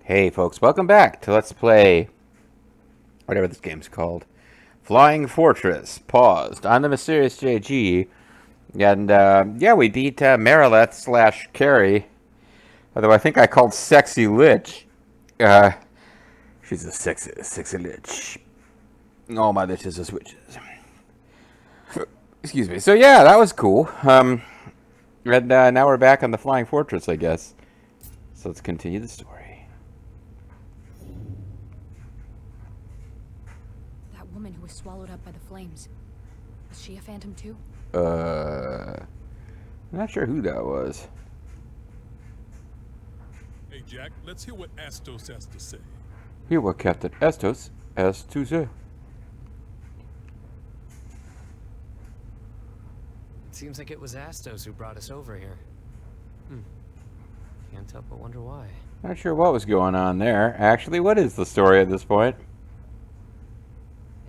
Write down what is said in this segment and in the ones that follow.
Hey folks, welcome back to Let's Play whatever this game's called. Flying Fortress. Paused. I'm the Mysterious JG. And yeah, we beat Marileth slash Carrie. Although I think I called Sexy Lich. Uh, she's a sexy Lich. All my liches are switches. Excuse me. So yeah, that was cool. And now we're back on the Flying Fortress, I guess. So let's continue the story. That woman who was swallowed up by the flames. Was she a phantom too? I'm not sure who that was. Hey, Jack, let's hear what Astos has to say. Hear what Captain Astos has to say. It seems like it was Astos who brought us over here. Can't help but wonder why. Not sure what was going on there. Actually, what is the story at this point?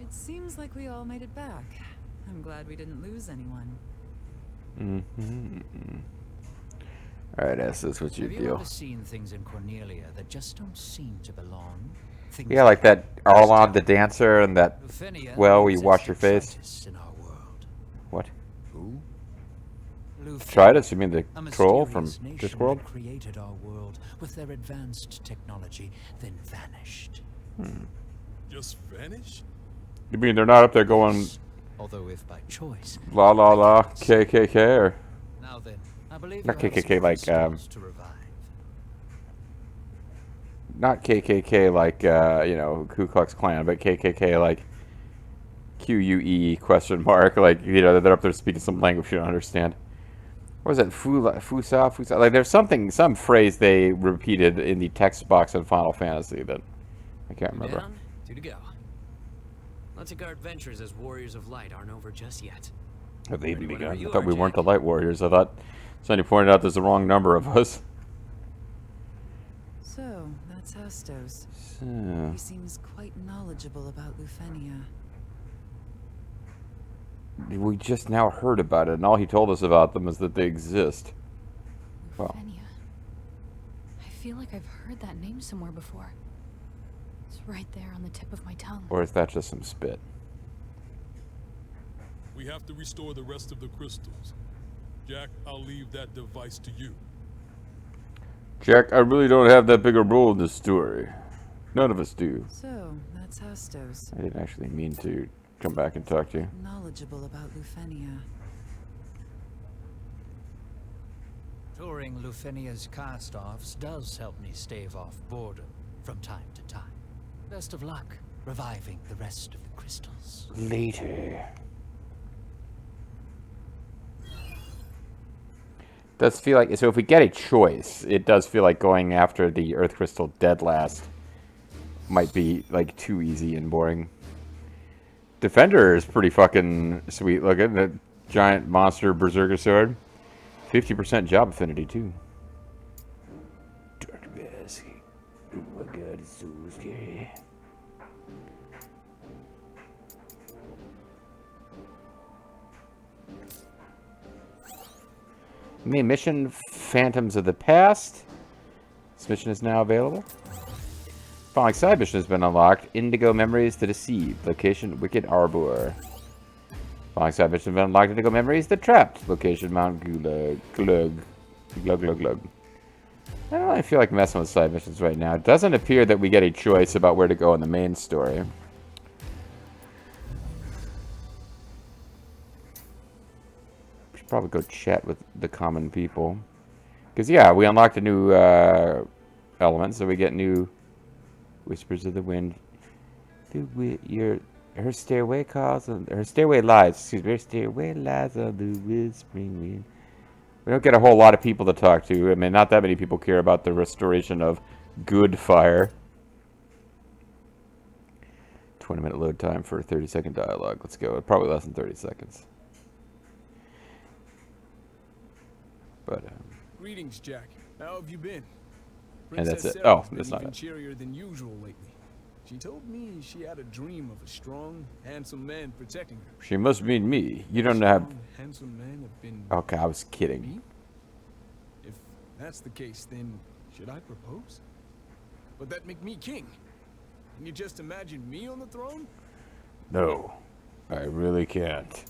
It seems like we all made it back. I'm glad we didn't lose anyone. Alright, Astos, what's your Have you deal? ever seen things in Cornelia that just don't seem to belong? Things Yeah, like that Arlon the dancer and that, Lufenia well, you means wash your face. Detritus in our world. What? Who? Lufia, Detritus? You mean the a troll from mysterious nation Discworld? that created our world with their advanced technology, then vanished. Just vanish? You mean they're not up there going Although if by choice. la la la KKK or Now then, I believe Not you have KKK, some like, crystals to revive. not KKK like you know, Ku Klux Klan, but KKK like QUE question mark, like, you know, they're up there speaking some language you don't understand. What was that? Fusa? Like, there's some phrase they repeated in the text box in Final Fantasy that I can't remember. Down, two to go. Looks like our adventures as warriors of light aren't over just yet. Have they even Ready begun? whenever you I thought are, we weren't the Jack. Light Warriors. I thought somebody pointed out there's the wrong number of us. So, that's Astos. So, He seems quite knowledgeable about Lufenia. we just now heard about it, and all he told us about them is that they exist. Well, Lufenia. I feel like I've heard that name somewhere before. It's right there on the tip of my tongue. or is that just some spit? We have to restore the rest of the crystals. Jack, I'll leave that device to you. Jack, I really don't have that big a role in this story. None of us do. So, that's Astos. I didn't actually mean to come back and talk to you. Knowledgeable about Lufenia. Touring Lufenia's cast-offs does help me stave off boredom from time to time. Best of luck reviving the rest of the crystals. Later. Does feel like, so if we get a choice, it does feel like going after the Earth Crystal dead last might be like too easy and boring. Defender is pretty fucking sweet looking. That giant monster berserker sword. 50% job affinity too. Dark mask. Oh my god, it's so scary. Main mission, Phantoms of the Past. This mission is now available. Following side mission has been unlocked. Indigo Memories to Deceive. Location, Wicked Arbor. Following side mission has been unlocked. Indigo Memories, The Trapped. Location, Mount Gulag. Glug. I don't really feel like messing with side missions right now. It doesn't appear that we get a choice about where to go in the main story. Should probably go chat with the common people. Because, yeah, we unlocked a new element, so we get new Whispers of the Wind. Her stairway calls, her stairway lies, excuse me, her stairway lies on the whispering wind. We don't get a whole lot of people to talk to. I mean, not that many people care about the restoration of good fire. 20-minute load time for a 30-second dialogue. Let's go. Probably less than 30 seconds. But, Greetings, Jack. How have you been? And that's Princess it. Sarah's Oh, been that's not even it. cheerier than usual lately. She told me she had a dream of a strong, handsome man protecting her. she must mean me. You don't have... Strong, handsome men have been Okay, I was kidding. me? If that's the case, then should I propose? but that make me king. Can you just imagine me on the throne? No, I really can't.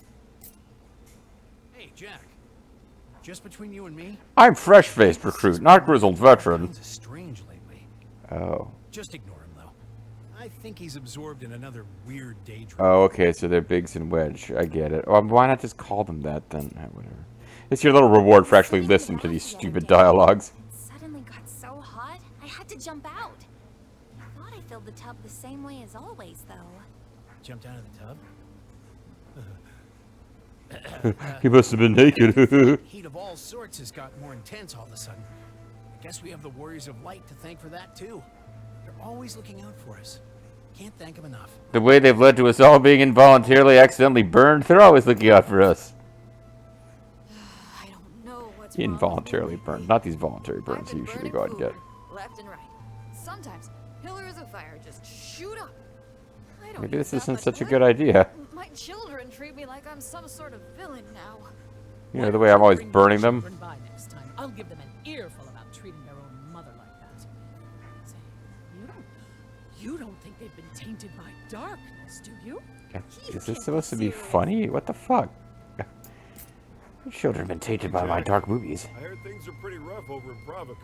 Hey, Jack. Just between you and me? I'm fresh-faced recruit, not grizzled veteran. Kinda strange lately. Oh. Just ignore him, though. I think he's absorbed in another weird daydream. Oh, okay, so they're Biggs and Wedge. I get it. Why not just call them that, then? Whatever. It's your little reward for actually listening to these stupid dialogues. It suddenly got so hot, I had to jump out. I thought I filled the tub the same way as always, though. Jumped out of the tub? He must have been naked. Heat of all sorts has got more intense all of a sudden. I guess we have the Warriors of Light to thank for that, too. They're always looking out for us. Can't thank them enough. The way they've led to us all being involuntarily accidentally burned, they're always looking out for us. I don't know what's Involuntarily burned. Not these voluntary I've burns been you usually burning go out and get. food left and right. Sometimes pillars of fire just shoot up. I don't Maybe eat this that isn't much such a wood. good idea. My children treat me like I'm some sort of villain now. You know, the way I'm always burning them. Children by next time. I'll give them an earful about treating their own mother like that. Say, you don't think they've been tainted by darkness, do you? Is this supposed to be funny? What the fuck? Your children have been tainted by my dark movies. I heard things are pretty rough over in Pravica.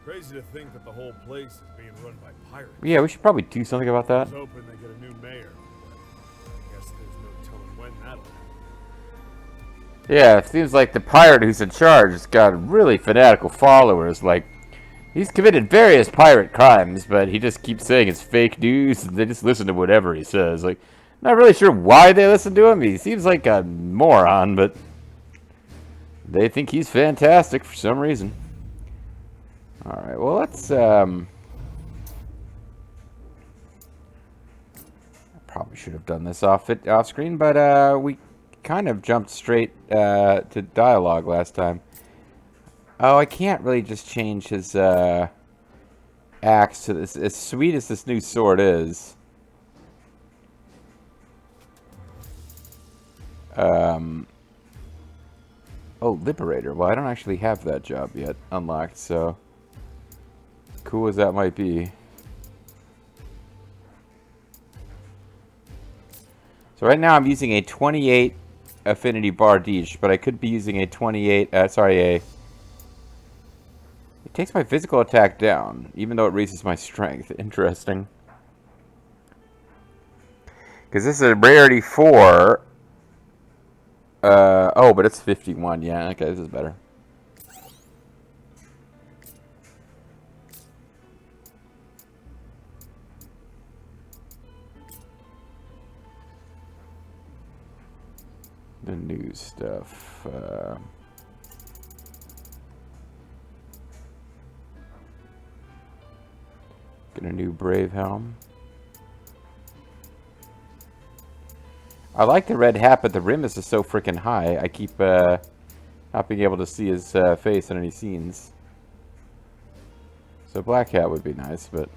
Crazy to think that the whole place is being run by pirates. Yeah, we should probably do something about I that. was hoping they get a new mayor, but I guess there's no telling when that'll happen. Yeah, it seems like the pirate who's in charge has got really fanatical followers. Like, he's committed various pirate crimes, but he just keeps saying it's fake news, and they just listen to whatever he says. Like, not really sure why they listen to him. He seems like a moron, but they think he's fantastic for some reason. Alright, well, let's, probably should have done this off screen, but we kind of jumped straight to dialogue last time. Oh, I can't really just change his axe to this. As sweet as this new sword is, oh, Liberator. Well, I don't actually have that job yet unlocked, so cool as that might be. So right now I'm using a 28 affinity Bardiche, but I could be using a 28, it takes my physical attack down, even though it raises my strength. Interesting. Because this is a rarity 4. Oh, but it's 51, yeah, okay, this is better. The new stuff. Get a new Brave Helm. I like the red hat, but the rim is just so freaking high. I keep not being able to see his face in any scenes. So black hat would be nice, but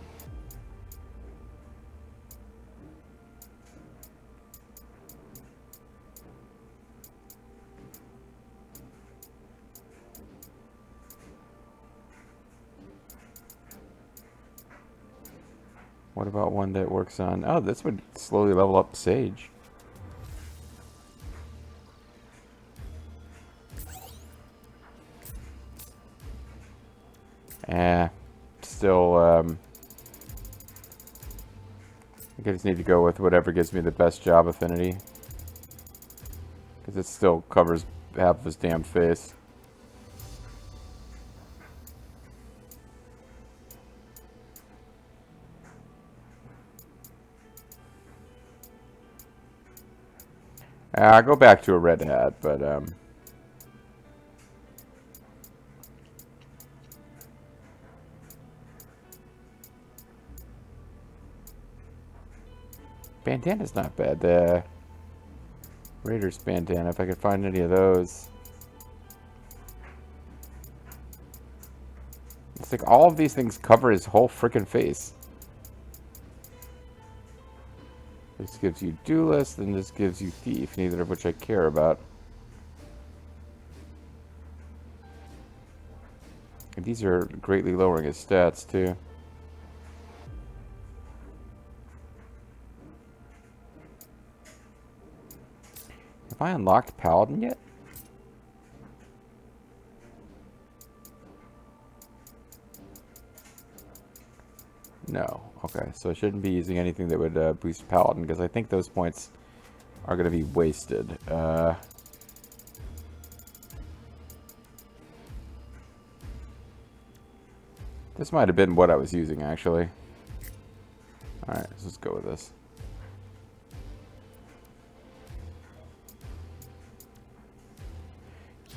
what about one that works on... Oh, this would slowly level up Sage. Still, I think I just need to go with whatever gives me the best job affinity. Because it still covers half of his damn face. I'll go back to a red hat, but bandana's not bad. The Raiders bandana, if I could find any of those. It's like all of these things cover his whole freaking face. This gives you Duelist, and this gives you Thief, neither of which I care about. And these are greatly lowering his stats, too. Have I unlocked Paladin yet? No. Okay, so I shouldn't be using anything that would boost Paladin, because I think those points are going to be wasted. This might have been what I was using, actually. Alright, let's just go with this.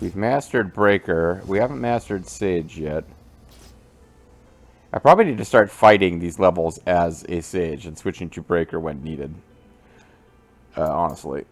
We've mastered Breaker. We haven't mastered Sage yet. I probably need to start fighting these levels as a Sage and switching to Breaker when needed. Honestly.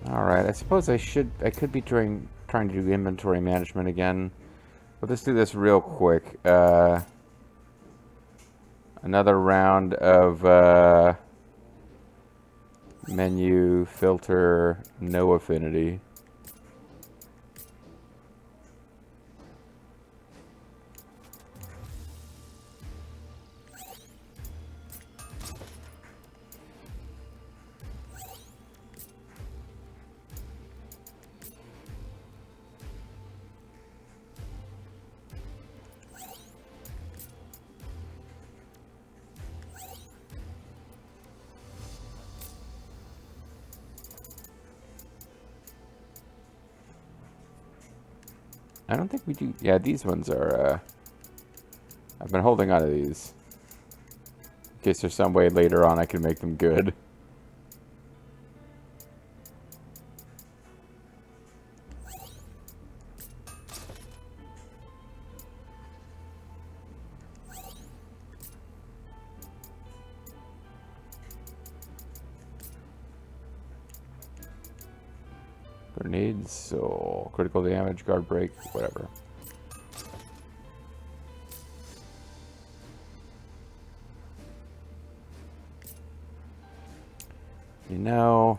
Alright, I suppose I could be trying to do inventory management again. But let's do this real quick. Another round of menu, filter, no affinity. I don't think we do. Yeah, these ones are, I've been holding on to these. In case there's some way later on I can make them good. Grenades, so critical damage, guard break, whatever. You know,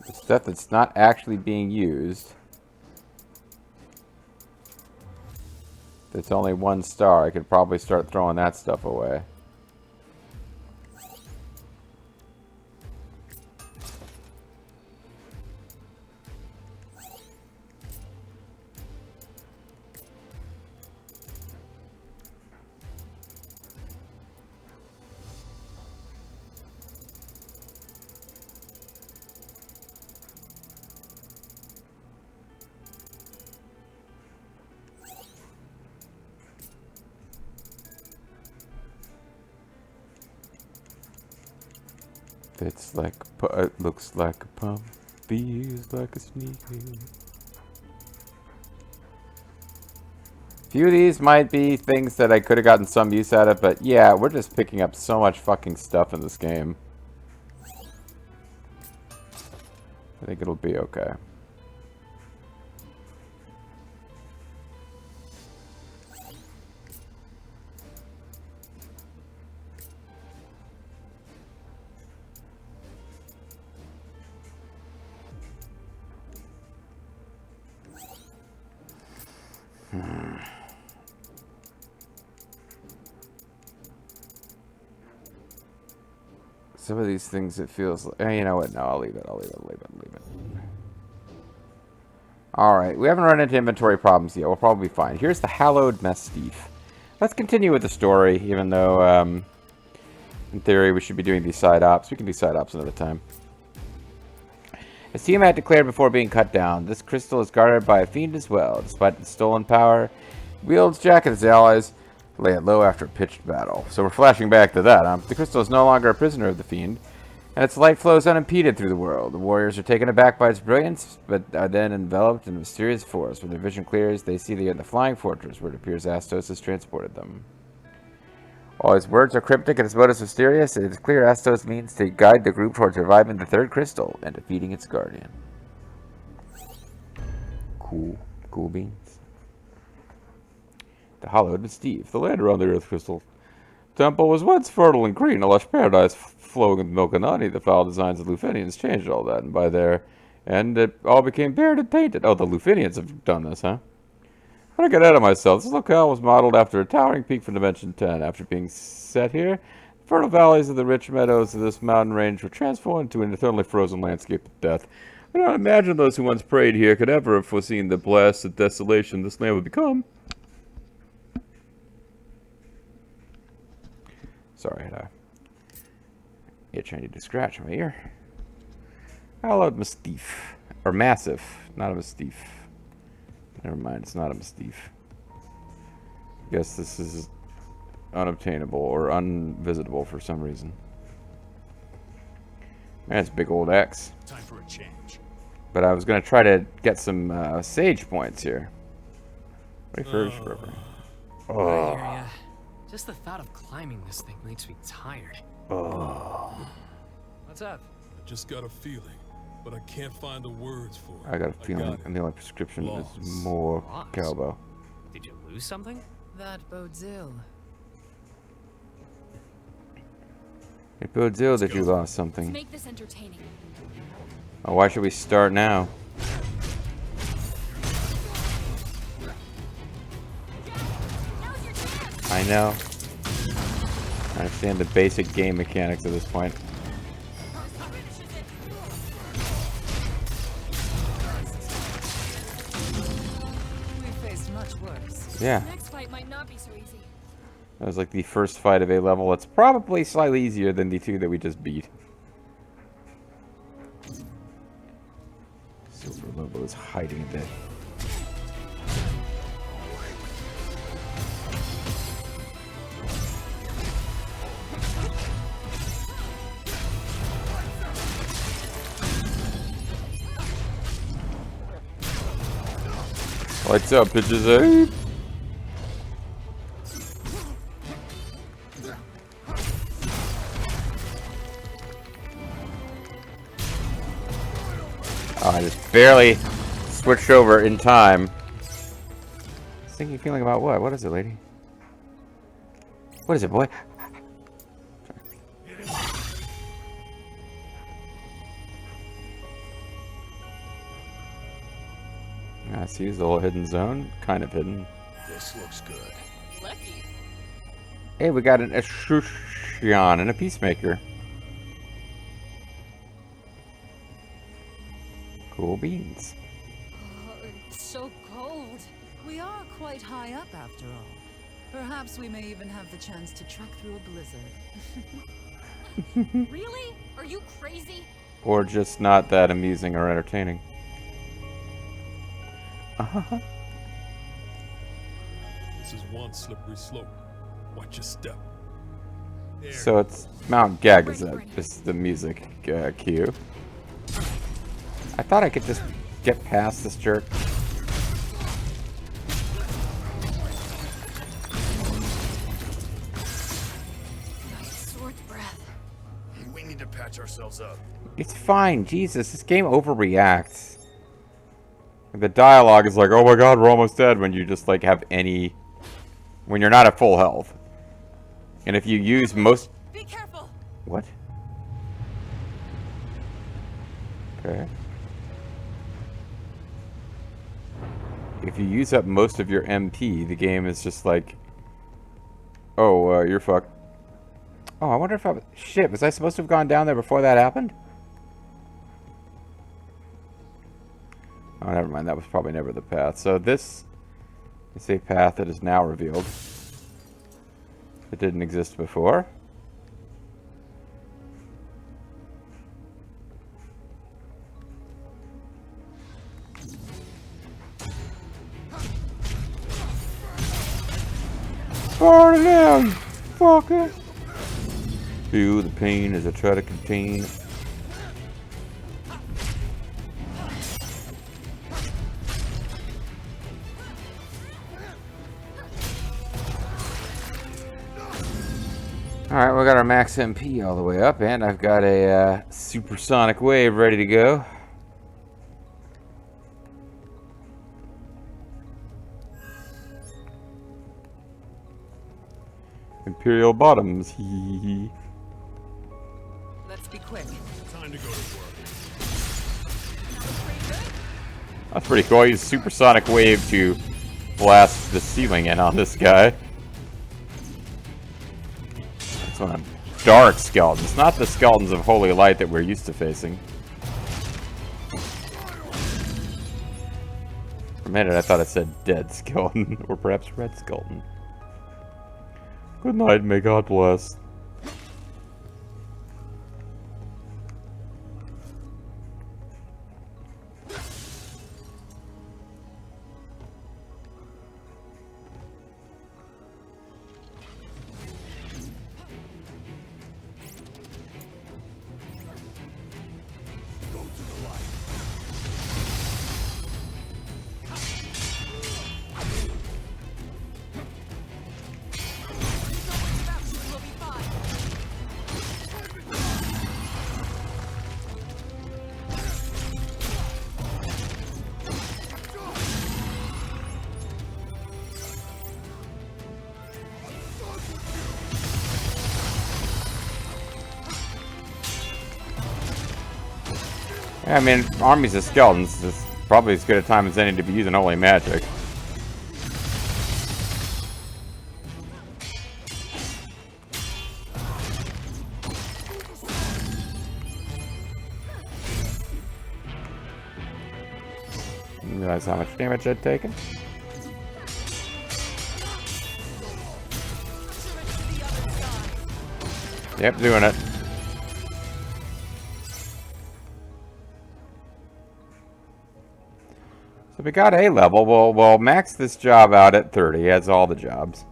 the stuff that's not actually being used, that's only 1 star, I could probably start throwing that stuff away. It's like it looks like a pump, feels like a sneaking. Few of these might be things that I could have gotten some use out of, but yeah, we're just picking up so much fucking stuff in this game. I think it'll be okay. Some of these things, it feels like... you know what? No, I'll leave it. I'll leave it. Alright, we haven't run into inventory problems yet. We'll probably be fine. Here's the Hallowed Mastiff. Let's continue with the story, even though, in theory, we should be doing these side ops. We can do side ops another time. As Tiamat declared before being cut down, this crystal is guarded by a fiend as well. Despite its stolen power, Wields Jack and his allies lay it low after a pitched battle. So we're flashing back to that. The crystal is no longer a prisoner of the fiend, and its light flows unimpeded through the world. The warriors are taken aback by its brilliance, but are then enveloped in a mysterious force. When their vision clears, they see they are in the flying fortress, where it appears Astos has transported them. All his words are cryptic and his motives mysterious. It is clear Astos means to guide the group towards reviving the third crystal and defeating its guardian. Cool beans. The hallowed Steve, the land around the Earth Crystal Temple was once fertile and green, a lush paradise flowing with milk and honey. The foul designs of the Lufinians changed all that, and by their end, it all became bared and tainted. Oh, the Lufinians have done this, huh? But I got ahead of myself. This locale was modeled after a towering peak from Dimension 10. After being set here, the fertile valleys of the rich meadows of this mountain range were transformed into an eternally frozen landscape of death. I don't imagine those who once prayed here could ever have foreseen the blasted desolation this land would become. Sorry, I had a itch I need to scratch my ear. Hallowed Mastiff. Or Massive, not a Mastiff. Never mind, it's not a Mastiff. Guess this is unobtainable or unvisitable for some reason. That's a big old X. Time for a change. But I was going to try to get some sage points here. Refurbish river. I hear ya. Just the thought of climbing this thing makes me tired. What's up? I just got a feeling, but I can't find the words for it. I got a feeling, and the only prescription is more cowbell. Did you lose something? That bodes ill. It bodes ill that you lost something. Let's make this entertaining. Oh, why should we start now? I know. I understand the basic game mechanics at this point. We've faced much worse. Yeah. The next fight might not be so easy. That was like the first fight of a level. It's probably slightly easier than the two that we just beat. Silver Lobo is hiding a bit. Lights up, bitches, eh? Oh, I just barely switched over in time. Thinking, feeling about what? What is it, lady? What is it, boy? I see the little hidden zone. Kind of hidden. This looks good. Lucky. Hey, we got an Ashushian and a Peacemaker. Cool beans. Oh, it's so cold. We are quite high up after all. Perhaps we may even have the chance to trek through a blizzard. Really? Are you crazy? Or just not that amusing or entertaining. This is one slippery slope. Watch your step. There. So it's Mount Gagazet is the music cue. I thought I could just get past this jerk. Nice sword breath. We need to patch ourselves up. It's fine, Jesus. This game overreacts. The dialogue is like, oh my god, we're almost dead, when you just like have any... when you're not at full health. And if you use most... Be careful. What? Okay. If you use up most of your MP, the game is just like... oh, you're fucked. Oh, I wonder if I... shit, was I supposed to have gone down there before that happened? Oh, never mind. That was probably never the path. So this is a path that is now revealed. It didn't exist before. Burn it down, you fucker! Feel the pain as I try to contain it. Alright, we got our max MP all the way up, and I've got a supersonic wave ready to go. Imperial bottoms, hee hee. Let's be quick. Time to go to work. That's pretty cool. I use supersonic wave to blast the ceiling in on this guy. That's one of dark skeletons, not the skeletons of Holy Light that we're used to facing. For a minute I thought it said dead skeleton, or perhaps red skeleton. Good night, may God bless. Yeah, I mean, armies of skeletons is probably as good a time as any to be using holy magic. Didn't realize how much damage I'd taken. Yep, doing it. So we got A level. We'll max this job out at 30. It has all the jobs.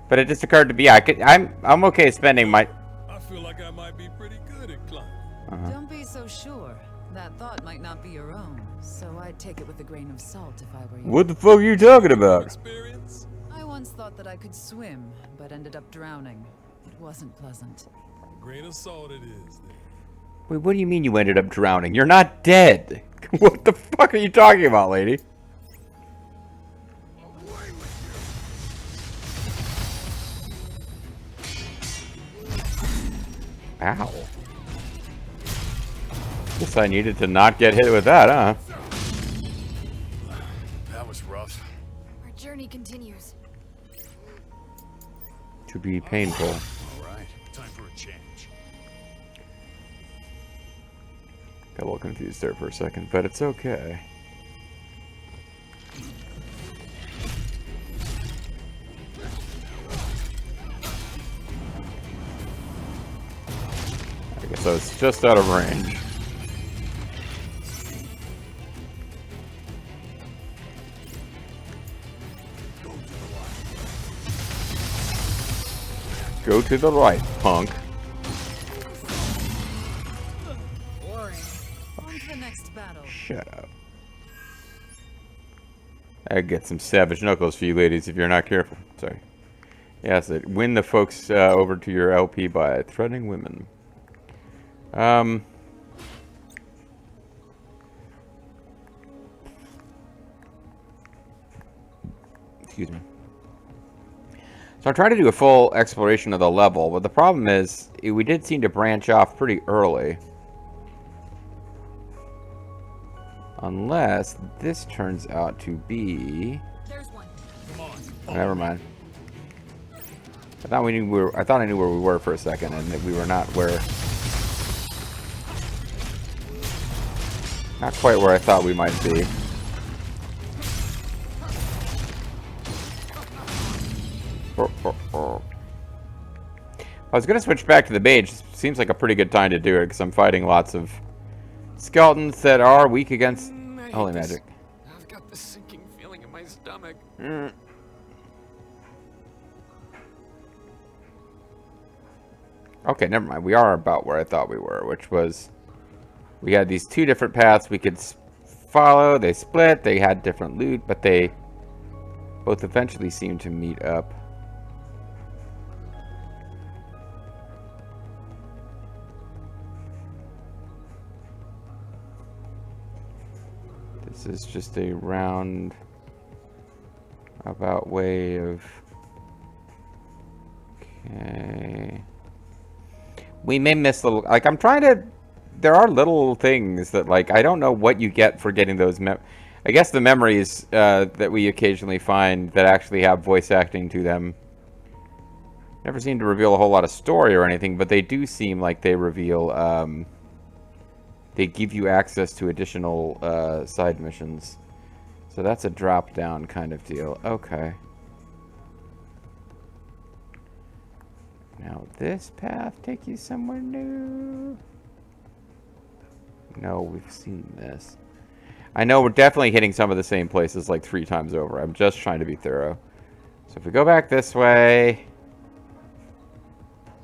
But it just occurred to me, I'm okay spending my... I feel like I might be pretty good at climbing. Don't be so sure. That thought might not be your own, so I'd take it with a grain of salt if I were you. What the fuck are you talking about? Experience? I once thought that I could swim, but ended up drowning. It wasn't pleasant. Grain of salt it is, then. Wait, what do you mean you ended up drowning? You're not dead! What the fuck are you talking about, lady? Ow. Guess I needed to not get hit with that, huh? That was rough. Our journey continues. To be painful. All right, time for a change. Got a little confused there for a second, but it's okay. I guess I was just out of range. Go to the right, punk. On to the next battle. Shut up. I get some savage knuckles for you ladies if you're not careful. Sorry. Yes, win the folks over to your LP by threatening women. Excuse me. So I tried to do a full exploration of the level, but the problem is we did seem to branch off pretty early. Unless this turns out to be... There's one. Oh, never mind. I thought I knew where we were for a second, and that we were not where... Not quite where I thought we might be. I was going to switch back to the mage. Seems like a pretty good time to do it, because I'm fighting lots of skeletons that are weak against holy magic. I've got this sinking feeling in my stomach. Okay, never mind. We are about where I thought we were, which was... We had these two different paths we could follow. They split. They had different loot, but they both eventually seemed to meet up. This is just a round about way of... Okay. We may miss little... Like, I'm trying to... There are little things that, like, I don't know what you get for getting those... I guess the memories that we occasionally find that actually have voice acting to them never seem to reveal a whole lot of story or anything, but they do seem like they reveal... they give you access to additional side missions. So that's a drop-down kind of deal. Okay. Now this path take you somewhere new? No, we've seen this. I know we're definitely hitting some of the same places like 3 times over. I'm just trying to be thorough. So if we go back this way...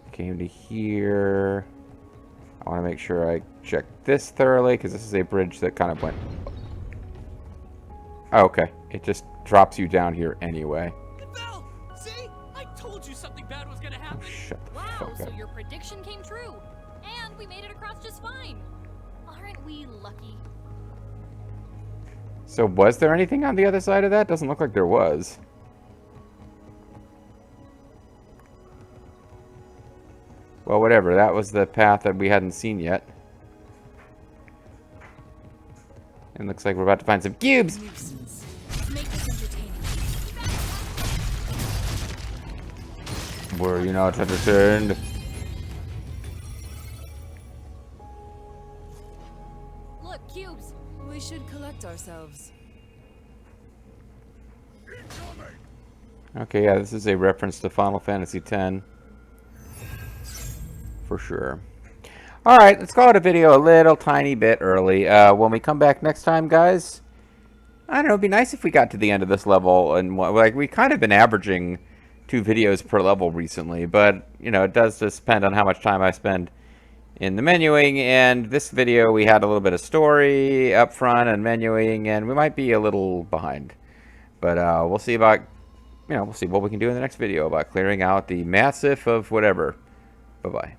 We came to here... I want to make sure I check this thoroughly, because this is a bridge that kind of went... Oh, okay. It just drops you down here anyway. Belle! See? I told you something bad was gonna happen! Oh, shut the Wow, fuck so up. your prediction came true. And we made it across just fine. Aren't we lucky? So was there anything on the other side of that? Doesn't look like there was. Well, whatever. That was the path that we hadn't seen yet. And looks like we're about to find some cubes! Make this entertaining. Were you not entertained? Look, cubes. We should collect ourselves. Okay, yeah, this is a reference to Final Fantasy X. For sure. Alright, let's call it a video a little tiny bit early. When we come back next time, guys, I don't know, it'd be nice if we got to the end of this level. And like, we kind of been averaging 2 videos per level recently, but, you know, it does just depend on how much time I spend in the menuing. And this video, we had a little bit of story up front and menuing, and we might be a little behind. But we'll see about, you know, we'll see what we can do in the next video about clearing out the massif of whatever. Bye-bye.